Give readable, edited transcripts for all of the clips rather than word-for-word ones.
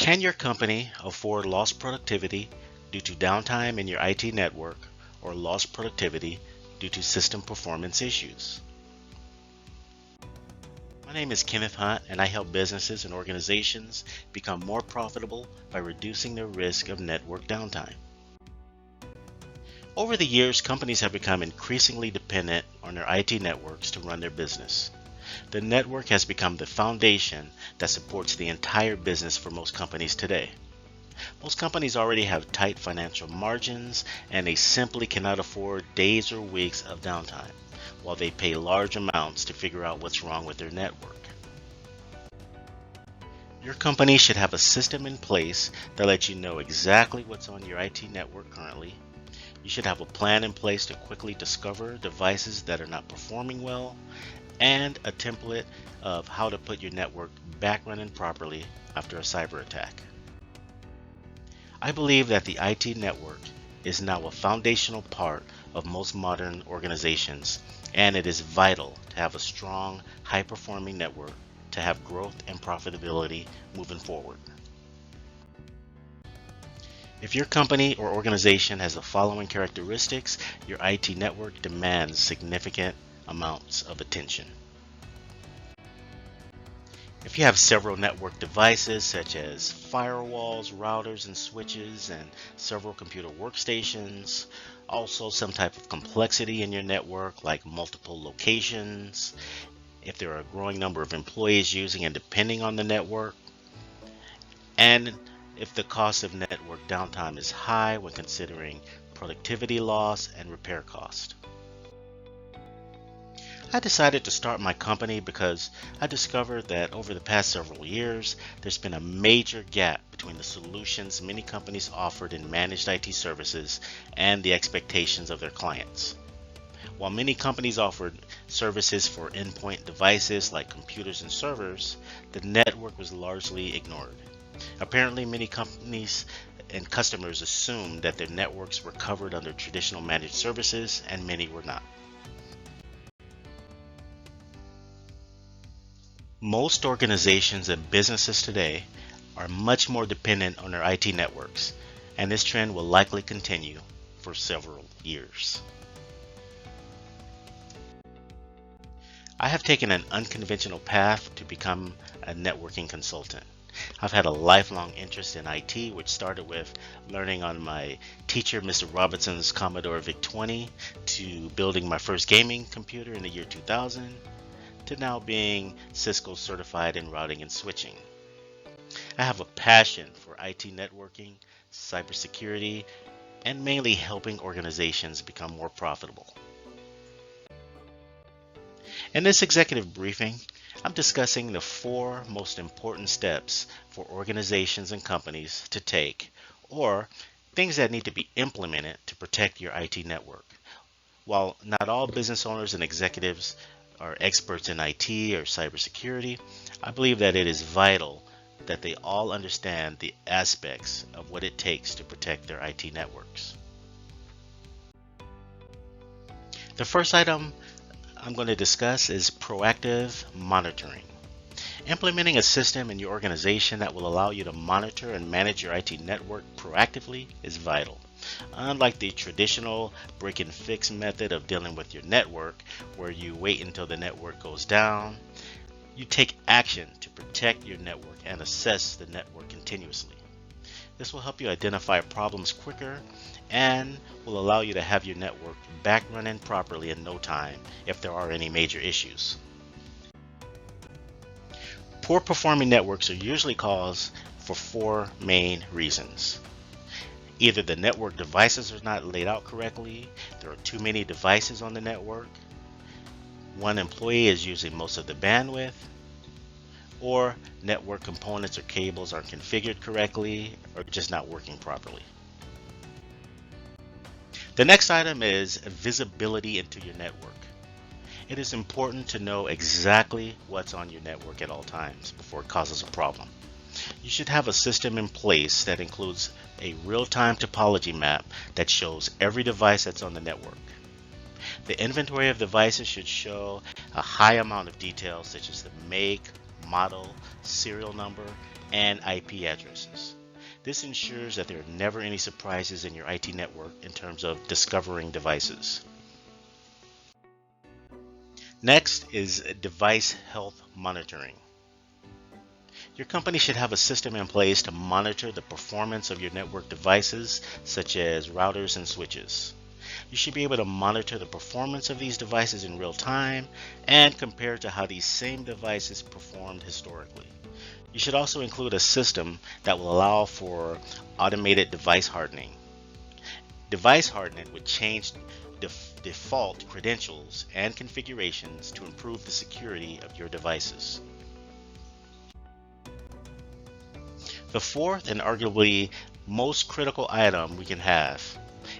Can your company afford lost productivity due to downtime in your IT network or lost productivity due to system performance issues? My name is Kenneth Hunt, and I help businesses and organizations become more profitable by reducing their risk of network downtime. Over the years, companies have become increasingly dependent on their IT networks to run their business. The network has become the foundation that supports the entire business for most companies today. Most companies already have tight financial margins, and they simply cannot afford days or weeks of downtime, while they pay large amounts to figure out what's wrong with their network. Your company should have a system in place that lets you know exactly what's on your IT network currently. You should have a plan in place to quickly discover devices that are not performing well, and a template of how to put your network back running properly after a cyber attack. I believe that the IT network is now a foundational part of most modern organizations, and it is vital to have a strong, high-performing network to have growth and profitability moving forward. If your company or organization has the following characteristics, your IT network demands significant amounts of attention. If you have several network devices such as firewalls, routers, and switches, and several computer workstations, also some type of complexity in your network like multiple locations, if there are a growing number of employees using and depending on the network, and if the cost of network downtime is high when considering productivity loss and repair cost. I decided to start my company because I discovered that over the past several years, there's been a major gap between the solutions many companies offered in managed IT services and the expectations of their clients. While many companies offered services for endpoint devices like computers and servers, the network was largely ignored. Apparently, many companies and customers assumed that their networks were covered under traditional managed services, and many were not. Most organizations and businesses today are much more dependent on their IT networks, and this trend will likely continue for several years. I have taken an unconventional path to become a networking consultant. I've had a lifelong interest in IT, which started with learning on my teacher, Mr. Robertson's Commodore VIC-20, to building my first gaming computer in the year 2000, to now being Cisco certified in routing and switching. I have a passion for IT networking, cybersecurity, and mainly helping organizations become more profitable. In this executive briefing, I'm discussing the 4 most important steps for organizations and companies to take, or things that need to be implemented to protect your IT network. While not all business owners and executives are experts in IT or cybersecurity, I believe that it is vital that they all understand the aspects of what it takes to protect their IT networks. The first item I'm going to discuss is proactive monitoring. Implementing a system in your organization that will allow you to monitor and manage your IT network proactively is vital. Unlike the traditional break and fix method of dealing with your network, where you wait until the network goes down, you take action to protect your network and assess the network continuously. This will help you identify problems quicker and will allow you to have your network back running properly in no time if there are any major issues. Poor performing networks are usually caused for 4 main reasons. Either the network devices are not laid out correctly, there are too many devices on the network, one employee is using most of the bandwidth, or network components or cables aren't configured correctly or just not working properly. The next item is visibility into your network. It is important to know exactly what's on your network at all times before it causes a problem. You should have a system in place that includes a real-time topology map that shows every device that's on the network. The inventory of devices should show a high amount of details such as the make, model, serial number, and IP addresses. This ensures that there are never any surprises in your IT network in terms of discovering devices. Next is device health monitoring. Your company should have a system in place to monitor the performance of your network devices, such as routers and switches. You should be able to monitor the performance of these devices in real time and compare to how these same devices performed historically. You should also include a system that will allow for automated device hardening. Device hardening would change default credentials and configurations to improve the security of your devices. The fourth and arguably most critical item we can have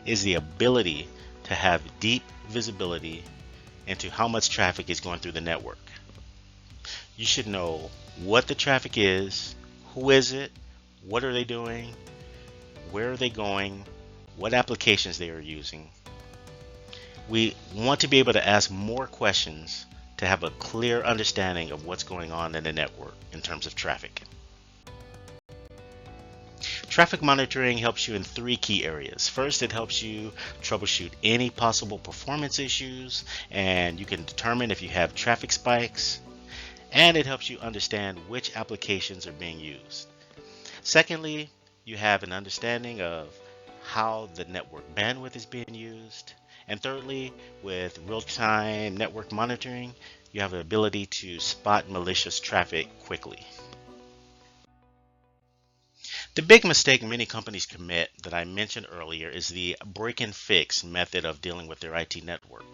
is the ability to have deep visibility into how much traffic is going through the network. You should know what the traffic is, who is it, what are they doing, where are they going, what applications they are using. We want to be able to ask more questions to have a clear understanding of what's going on in the network in terms of traffic. Traffic monitoring helps you in three key areas. First, it helps you troubleshoot any possible performance issues, and you can determine if you have traffic spikes, and it helps you understand which applications are being used. Secondly, you have an understanding of how the network bandwidth is being used. And thirdly, with real-time network monitoring, you have the ability to spot malicious traffic quickly. The big mistake many companies commit that I mentioned earlier is the break and fix method of dealing with their IT network.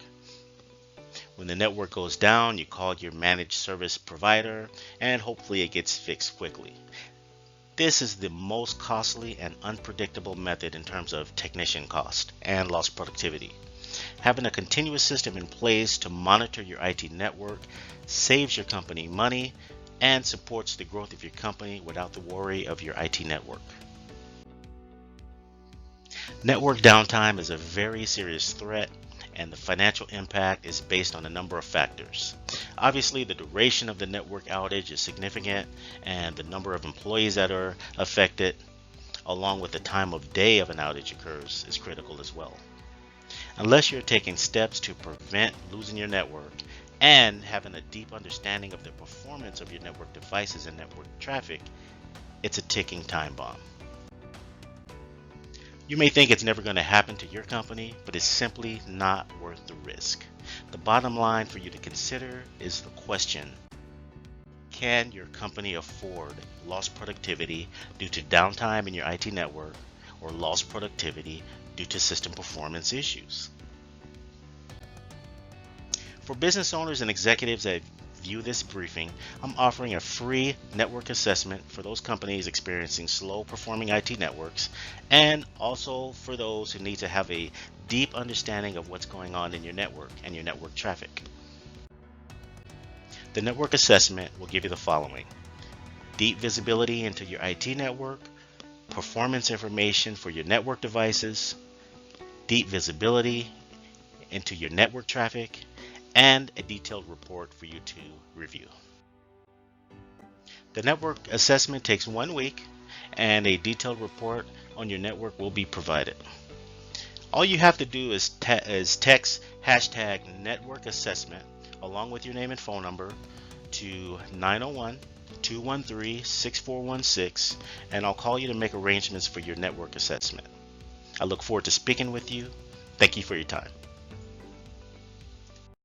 When the network goes down, you call your managed service provider and hopefully it gets fixed quickly. This is the most costly and unpredictable method in terms of technician cost and lost productivity. Having a continuous system in place to monitor your IT network saves your company money and supports the growth of your company without the worry of your IT network. Network downtime is a very serious threat, and the financial impact is based on a number of factors. Obviously, the duration of the network outage is significant, and the number of employees that are affected, along with the time of day of an outage occurs, is critical as well. Unless you're taking steps to prevent losing your network and having a deep understanding of the performance of your network devices and network traffic, it's a ticking time bomb. You may think it's never going to happen to your company, but it's simply not worth the risk. The bottom line for you to consider is the question: can your company afford lost productivity due to downtime in your IT network or lost productivity due to system performance issues? For business owners and executives that view this briefing, I'm offering a free network assessment for those companies experiencing slow performing IT networks, and also for those who need to have a deep understanding of what's going on in your network and your network traffic. The network assessment will give you the following: deep visibility into your IT network, performance information for your network devices, deep visibility into your network traffic, and a detailed report for you to review. The network assessment takes 1 week, and a detailed report on your network will be provided. All you have to do is text hashtag network assessment along with your name and phone number to 901-213-6416, and I'll call you to make arrangements for your network assessment. I look forward to speaking with you. Thank you for your time.